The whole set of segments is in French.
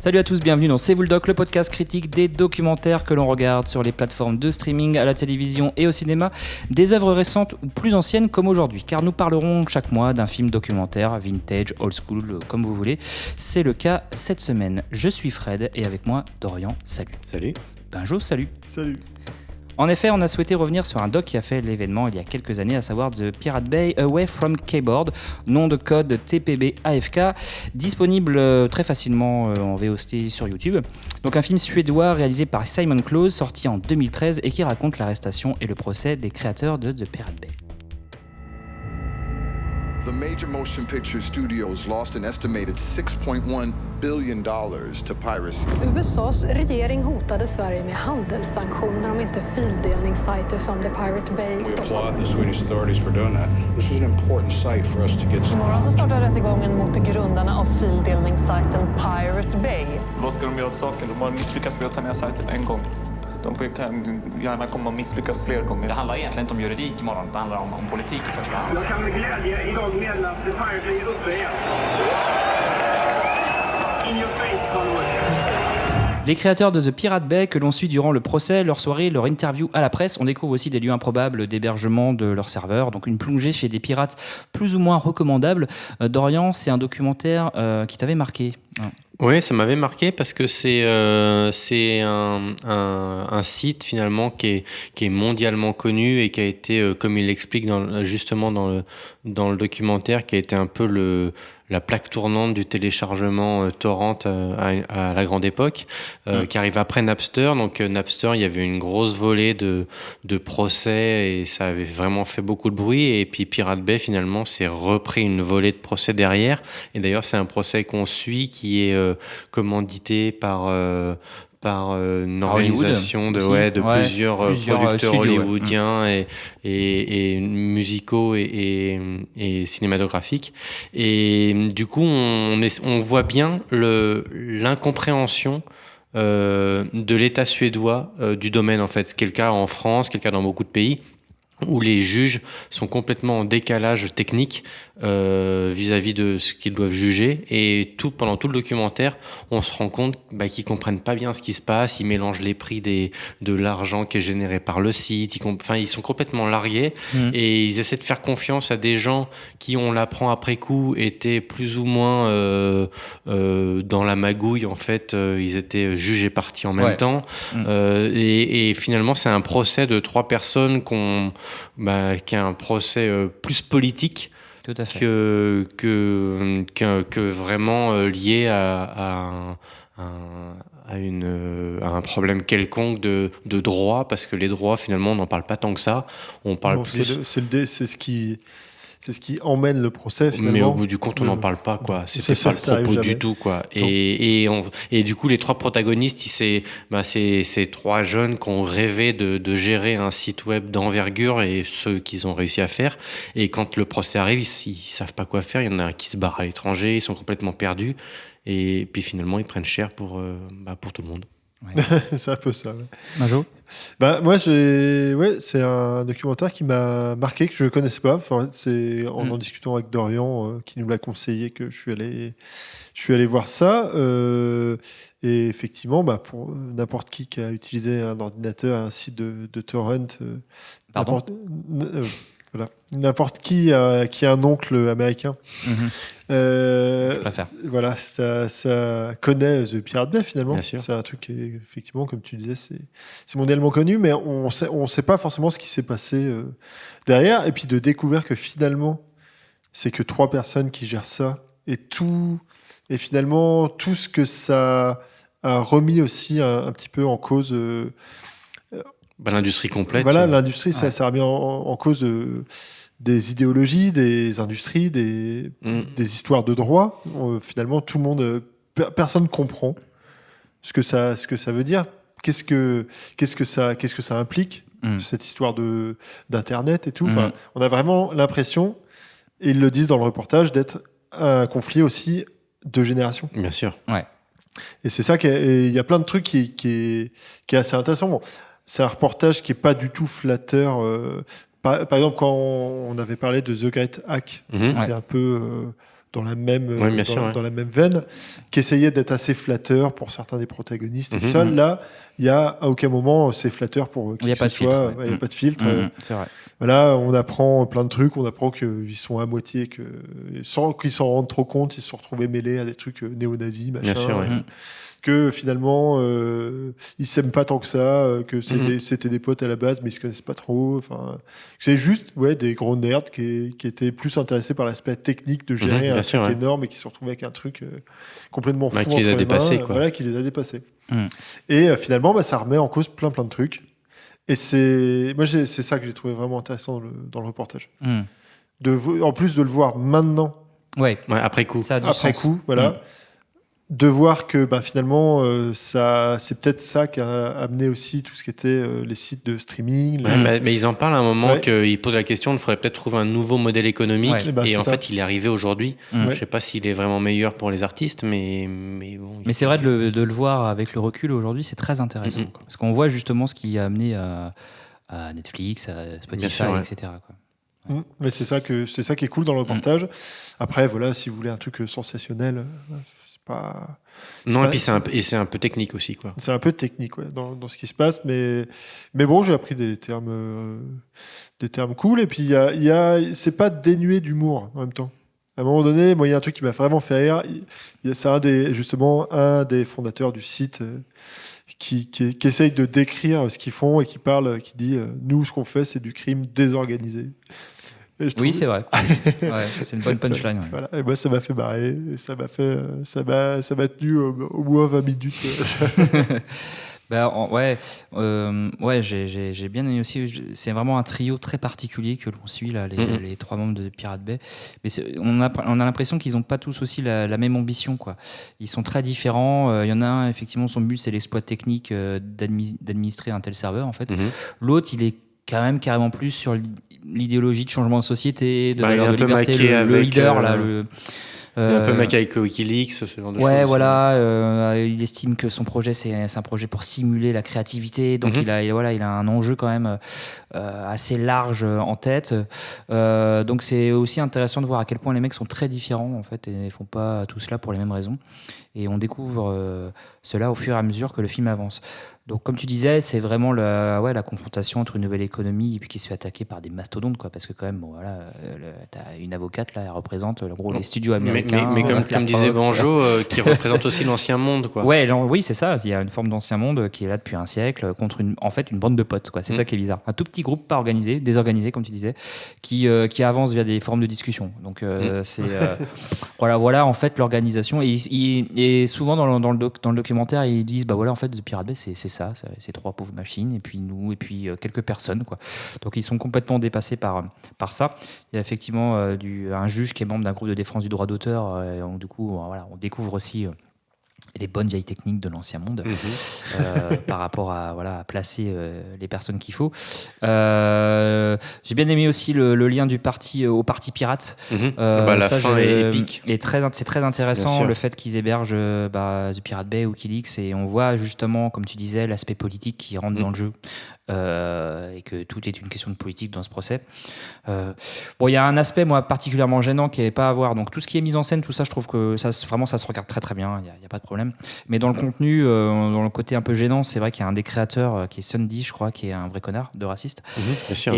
Salut à tous, bienvenue dans C'est vous le doc, le podcast critique des documentaires que l'on regarde sur les plateformes de streaming, à la télévision et au cinéma, des œuvres récentes ou plus anciennes comme aujourd'hui, car nous parlerons chaque mois d'un film documentaire, vintage, old school, comme vous voulez. C'est le cas cette semaine. Je suis Fred et avec moi Dorian, salut. Salut. Benjo, salut. Salut. En effet, on a souhaité revenir sur un doc qui a fait l'événement il y a quelques années, à savoir The Pirate Bay Away from Keyboard, nom de code TPB AFK, disponible très facilement en VOST sur YouTube. Donc un film suédois réalisé par Simon Close, sorti en 2013 et qui raconte l'arrestation et le procès des créateurs de The Pirate Bay. The major motion picture studios lost an estimated $6.1 billion to piracy. USAs regering hotade Sverige med handelssanktioner om inte fildelningssajter som The Pirate Bay We stoppades. applaud the Swedish authorities for doing that. This was an important site for us to get. Imorgon så startar rättegången mot grundarna av fildelningssajten Pirate Bay. Vad ska de göra åt saken? De har misslyckats med att ta ner sajten en gång. Kan gärna komma att misslyckas fler gånger. Det handlar egentligen inte om juridik imorgon, det handlar om politik i första hand. Jag kan med glädje idag meddela att The Pirate Bay är uppe igen. In your face, Conway. Les créateurs de The Pirate Bay que l'on suit durant le procès, leur soirée, leur interview à la presse, on découvre aussi des lieux improbables d'hébergement de leurs serveurs, donc une plongée chez des pirates plus ou moins recommandables. Dorian, c'est un documentaire qui t'avait marqué. Oui, ça m'avait marqué parce que c'est un site finalement qui est mondialement connu et qui a été, comme il l'explique justement dans le documentaire, qui a été un peu la plaque tournante du téléchargement torrent à la grande époque, qui arrive après Napster. Donc Napster, il y avait une grosse volée de procès et ça avait vraiment fait beaucoup de bruit. Et puis Pirate Bay, finalement, s'est repris une volée de procès derrière. Et d'ailleurs, c'est un procès qu'on suit qui est commandité par une organisation de plusieurs producteurs hollywoodiens et musicaux et cinématographiques. Et du coup, on voit bien l'incompréhension de l'État suédois du domaine, en fait. Ce qui est le cas en France, ce qui est le cas dans beaucoup de pays, où les juges sont complètement en décalage technique vis-à-vis de ce qu'ils doivent juger. Et pendant tout le documentaire, on se rend compte qu'ils comprennent pas bien ce qui se passe. Ils mélangent les prix de l'argent qui est généré par le site. Ils sont complètement largués et ils essaient de faire confiance à des gens qui, on l'apprend après coup, étaient plus ou moins dans la magouille. En fait, ils étaient juges et partis en même temps. Et finalement, c'est un procès de 3 personnes qui est un procès plus politique. Tout à fait. que vraiment lié à un problème quelconque de droit, parce que les droits, finalement, on n'en parle pas tant que ça. On parle plus... C'est ce qui emmène le procès, finalement. Mais au bout du compte, on n'en parle pas, quoi. C'était pas le propos du tout, quoi. Et du coup, les 3 protagonistes, c'est 3 jeunes qui ont rêvé de gérer un site web d'envergure, et ceux qu'ils ont réussi à faire. Et quand le procès arrive, ils savent pas quoi faire. Il y en a qui se barrent à l'étranger, ils sont complètement perdus. Et puis finalement, ils prennent cher pour tout le monde. Ouais. C'est un peu ça. Ouais. Majo ? Moi, c'est un documentaire qui m'a marqué, que je ne connaissais pas. Enfin, c'est en discutant avec Dorian, qui nous l'a conseillé, que je suis allé voir ça. Et effectivement, pour n'importe qui a utilisé un ordinateur, un site de torrent, voilà. N'importe qui a un oncle américain. Je préfère. Voilà, ça connaît The Pirate Bay, finalement. Bien sûr. C'est un truc qui est, effectivement, comme tu disais, c'est mondialement connu, mais on sait pas forcément ce qui s'est passé derrière. Et puis de découvrir que finalement, c'est que 3 personnes qui gèrent ça, et finalement tout ce que ça a remis aussi un petit peu en cause. L'industrie complète. Voilà, l'industrie, ça a remis en cause des idéologies, des industries, des histoires de droit. Finalement, tout le monde, personne comprend ce que ça veut dire. Qu'est-ce que ça implique, cette histoire d'internet et tout. Enfin, on a vraiment l'impression, et ils le disent dans le reportage, d'être un conflit aussi de générations. Bien sûr. Ouais. Et c'est ça il y a plein de trucs qui est assez intéressant. Bon, c'est un reportage qui est pas du tout flatteur. Par exemple, quand on avait parlé de The Great Hack, qui était un peu dans la même, bien sûr, dans la même veine, qui essayait d'être assez flatteur pour certains des protagonistes et tout ça. Là, il y a à aucun moment c'est flatteur pour qui que ce soit. Il n'y a pas de filtre. C'est vrai. Voilà, on apprend plein de trucs. On apprend qu'ils sont à moitié sans qu'ils s'en rendent trop compte, ils se sont retrouvés mêlés à des trucs néo-nazis, machin. Bien sûr, Que finalement ils s'aiment pas tant que ça, que c'était des potes à la base mais ils se connaissent pas trop, enfin c'est juste des gros nerds qui étaient plus intéressés par l'aspect technique de gérer un truc énorme et qui se retrouvaient avec un truc complètement fou qui les a dépassés, quoi. Voilà, qui les a dépassés. Et finalement ça remet en cause plein de trucs et c'est ça que j'ai trouvé vraiment intéressant dans le reportage. En plus de le voir maintenant après coup, ça a du sens. Voilà. De voir que finalement c'est peut-être ça qui a amené aussi tout ce qui était les sites de streaming. Mais ils en parlent à un moment qu'ils posent la question, il faudrait peut-être trouver un nouveau modèle économique et en fait il est arrivé aujourd'hui. Je sais pas s'il est vraiment meilleur pour les artistes, mais bon. Mais c'est vrai de le voir avec le recul aujourd'hui, c'est très intéressant quoi. Parce qu'on voit justement ce qui a amené à Netflix, à Spotify, etc. quoi. Mais c'est ça qui est cool dans le reportage. Après voilà, si vous voulez un truc sensationnel, c'est un peu technique aussi, quoi. C'est un peu technique dans ce qui se passe, mais bon, j'ai appris des termes cool et puis c'est pas dénué d'humour en même temps. À un moment donné, moi il y a un truc qui m'a vraiment fait rire. C'est un des fondateurs du site qui essaye de décrire ce qu'ils font et qui dit nous ce qu'on fait c'est du crime désorganisé. Oui, c'est vrai. C'est une bonne punchline. Voilà. Et moi, ça m'a fait marrer. Et ça m'a tenu au moins 20 minutes. J'ai bien aimé aussi. C'est vraiment un trio très particulier que l'on suit là, les trois membres de Pirate Bay. Mais on a l'impression qu'ils n'ont pas tous aussi la même ambition, quoi. Ils sont très différents. Il y en a un, effectivement, son but c'est l'exploit technique d'administrer un tel serveur, en fait. L'autre, il est quand même carrément plus sur l'idéologie de changement de société, de valeur de liberté, le leader là. Il est un peu mec avec Wikileaks, ce genre de choses. Voilà. Il estime que son projet, c'est un projet pour stimuler la créativité. Donc, il a un enjeu quand même assez large en tête. Donc, c'est aussi intéressant de voir à quel point les mecs sont très différents, en fait, et ne font pas tout cela pour les mêmes raisons. Et on découvre cela au fur et à mesure que le film avance. Donc, comme tu disais, c'est vraiment la confrontation entre une nouvelle économie et puis qui se fait attaquer par des mastodontes, quoi. Parce que quand même, t'as une avocate là, elle représente les studios américains. Mais comme disait Banjo, qui représente aussi l'ancien monde, quoi. Oui, c'est ça. Il y a une forme d'ancien monde qui est là depuis un siècle contre une bande de potes, quoi. C'est ça qui est bizarre. Un tout petit groupe pas organisé, désorganisé, comme tu disais, qui avance via des formes de discussion. Donc c'est voilà en fait l'organisation. Et souvent dans le documentaire, ils disent en fait The Pirate Bay c'est ces trois pauvres machines et puis nous et puis quelques personnes, quoi. Donc ils sont complètement dépassés par ça. Il y a effectivement un juge qui est membre d'un groupe de défense du droit d'auteur et donc, du coup on découvre aussi les bonnes vieilles techniques de l'ancien monde par rapport à placer les personnes qu'il faut. J'ai bien aimé aussi le lien du parti au parti pirate. La fin est épique. C'est très intéressant le fait qu'ils hébergent The Pirate Bay ou Wikileaks et on voit justement, comme tu disais, l'aspect politique qui rentre dans le jeu. Et que tout est une question de politique dans ce procès. Il y a un aspect particulièrement gênant qui n'est pas à voir. Donc tout ce qui est mise en scène, tout ça, je trouve que ça se regarde très très bien. Il y a pas de problème. Mais dans le contenu, dans le côté un peu gênant, c'est vrai qu'il y a un des créateurs qui est Sundy, je crois, qui est un vrai connard de raciste. Bien sûr.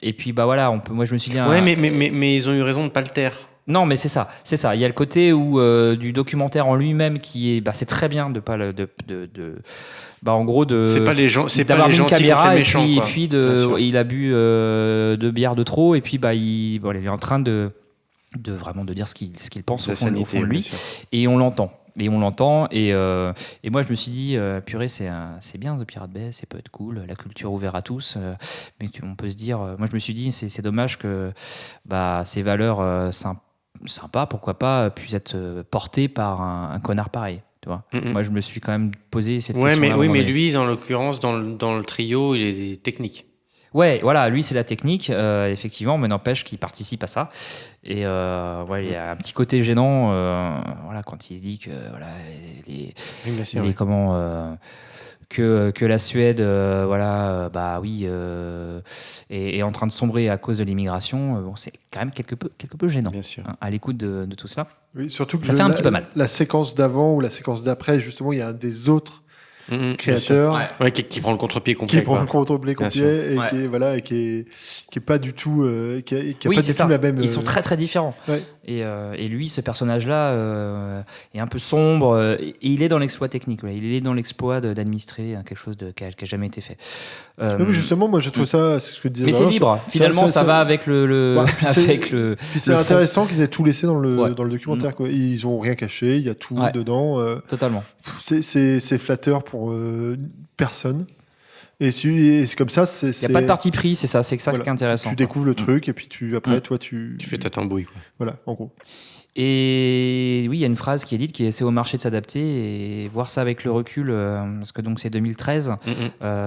Et puis moi je me suis dit. Mais ils ont eu raison de pas le taire. Non, mais c'est ça. Il y a le côté du documentaire en lui-même qui est, c'est très bien de pas en gros c'est pas les gens, c'est d'avoir pas les une caméra méchants, et puis il a bu 2 bières de trop et puis il est en train de vraiment de dire ce qu'il pense au fond de lui et on l'entend. Et moi je me suis dit purée c'est bien The Pirate Bay, c'est peut être cool, la culture ouverte à tous, mais on peut se dire, moi je me suis dit c'est dommage que ces valeurs sympa, pourquoi pas, puisse être porté par un connard pareil, tu vois. Moi, je me suis quand même posé cette question-là. Mais lui, dans l'occurrence, dans le trio, il est technique. Ouais, voilà, lui, c'est la technique, effectivement, mais n'empêche qu'il participe à ça. Et il y a un petit côté gênant, quand il se dit que que la Suède, est en train de sombrer à cause de l'immigration. Bon, c'est quand même quelque peu gênant. Bien sûr. À l'écoute de tout cela. Oui, surtout que ça fait un petit peu mal. La séquence d'avant ou la séquence d'après, justement, il y a un des autres créateur qui prend le contre-pied complet, et qui est pas du tout qui a pas du tout la même. Ils sont très différents. Et lui, ce personnage-là est un peu sombre et il est dans l'exploit technique. Il est dans l'exploit d'administrer quelque chose qui a jamais été fait. Mais justement, moi, je trouve ça, c'est ce que disais. Mais c'est libre. Finalement, ça va avec le. Puis c'est intéressant qu'ils aient tout laissé dans le documentaire. Quoi. Ils ont rien caché. Il y a tout dedans. Totalement. C'est flatteur pour personne. Et c'est comme ça. Il n'y a pas de parti pris, c'est ça. C'est ça qui est intéressant. Tu découvres le truc et puis après, toi, tu fais ta tambouille. Quoi. Voilà, en gros. Et oui, il y a une phrase qui est dite, qui est c'est au marché de s'adapter, et voir ça avec le recul, parce que donc c'est 2013,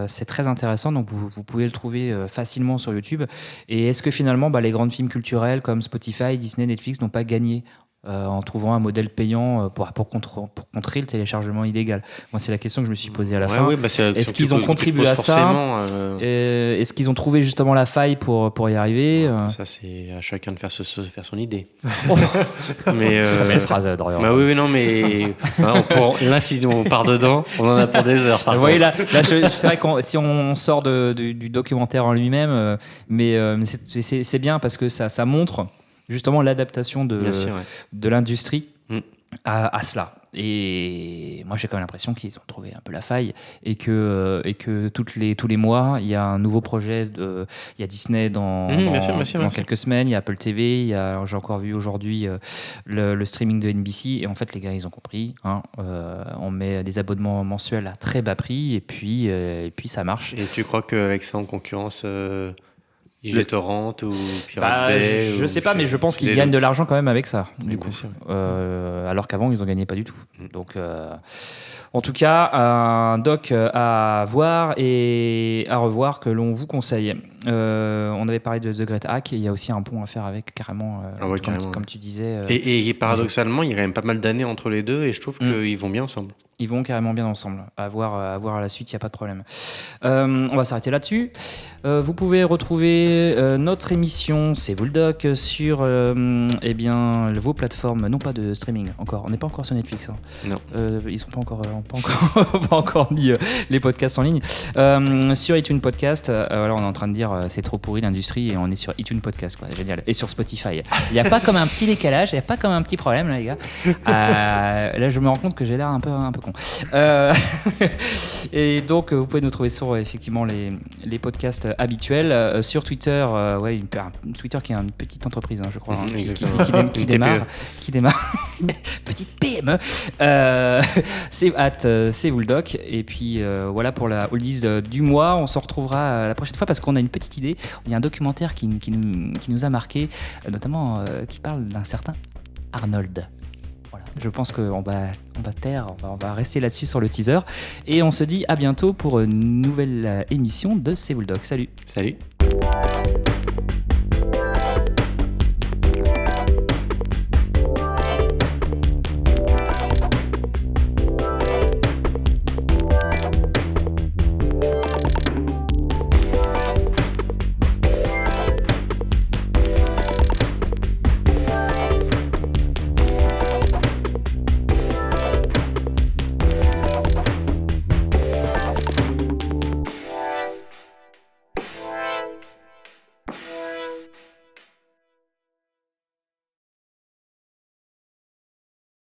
c'est très intéressant, donc vous pouvez le trouver facilement sur YouTube. Et est-ce que finalement les grands films culturels comme Spotify, Disney, Netflix n'ont pas gagné en trouvant un modèle payant pour contrer le téléchargement illégal? Moi, c'est la question que je me suis posée à la fin. Est-ce qu'ils ont contribué à ça Est-ce qu'ils ont trouvé justement la faille pour y arriver Ça, c'est à chacun de faire son idée. Mais très belle phrase, Dorian. Oui, non, mais là, si on part dedans, on en a pour des heures. Oui, là, c'est vrai que si on sort du documentaire en lui-même, mais c'est bien parce que ça montre justement l'adaptation de l'industrie à cela. Et moi, j'ai quand même l'impression qu'ils ont trouvé un peu la faille et que tous les mois, il y a un nouveau projet. Il y a Disney dans quelques semaines, il y a Apple TV, j'ai encore vu aujourd'hui le streaming de NBC. Et en fait, les gars, ils ont compris. On met des abonnements mensuels à très bas prix et puis ça marche. Et tu crois qu'avec ça en concurrence... IGTorrent ou Pirate Bay je sais pas, mais je pense qu'ils gagnent de l'argent quand même avec ça, du coup. Alors qu'avant, ils en gagnaient pas du tout. Donc, en tout cas, un doc à voir et à revoir que l'on vous conseille. On avait parlé de The Great Hack, et il y a aussi un pont à faire avec, carrément, comme tu disais. Et paradoxalement, il y a quand même pas mal d'années entre les deux, et je trouve qu'ils vont bien ensemble. Ils vont carrément bien ensemble. À voir à la suite, il n'y a pas de problème. On va s'arrêter là-dessus. Vous pouvez retrouver notre émission, c'est vous le doc, sur vos plateformes, non pas de streaming encore. On n'est pas encore sur Netflix. Non. Ils sont pas encore mis les podcasts en ligne. Sur iTunes Podcast, on est en train de dire c'est trop pourri l'industrie, et on est sur iTunes Podcast, quoi. Génial. Et sur Spotify. Il n'y a pas comme un petit décalage, il n'y a pas comme un petit problème, là, les gars. Là, je me rends compte que j'ai l'air un peu con. Et donc, vous pouvez nous trouver sur effectivement les podcasts habituels. Sur Twitter, Twitter qui est une petite entreprise, je crois, qui démarre. Petite PME. C'est vous le doc. Et puis voilà pour la oldies du mois. On se retrouvera la prochaine fois parce qu'on a une petite idée. Il y a un documentaire qui nous a marqué, notamment qui parle d'un certain Arnold. Voilà. Je pense qu'on va on va rester là-dessus sur le teaser. Et on se dit à bientôt pour une nouvelle émission de C'est vous le doc. Salut. Salut.